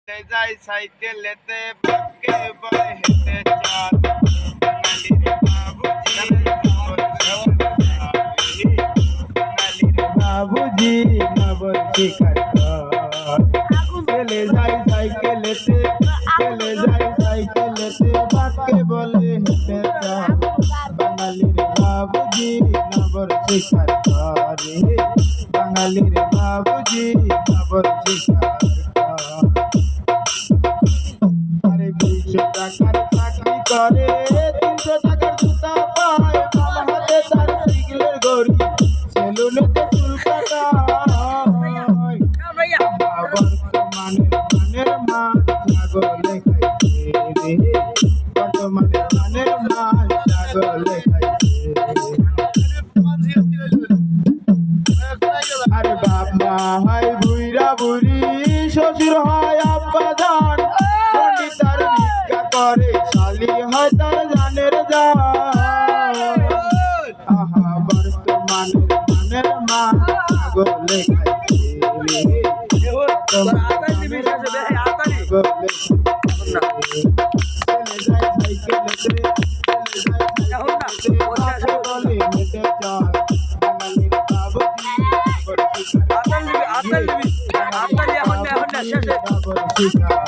যাই সাইকেলেতে বাপকে বলে হেঁটে চল বাঙালির বাবুজি নবর শিকার চলে যাই সাইকেলেতে চলে যাই সাইকেলেতে বাপকে বলে হেঁটে চল বাঙালির বাবুজি নবর শিকার করে বাঙালির বাবুজি নবর শিকার আরে 200 টাকার চাকরি করে 300 টাকার জুতা পায় বাবা হাতে তার সিগলের ঘড়ি সেলুনেতে চুল কাটায় বর্তমানে ধানের মাছ ছাগলে খাইছে রে বর্তমানে ধানের মাছ ছাগলে খাইছে আরে বাবা হাই বুইরা বুড়ি শ্বশুর হয় আব্বা জান পণ্ডিতার ভিক্ষা করে শালি হয় তার জানের জান আহা বর্তমানে ধানের মাছ ছাগলে খাইছে রে বর্তমানে ছাগলে চলে যায় সাইকেলেতে বলে হেঁটে চল বাঙালির বাবুজি আতাল দিবি এখন শেষে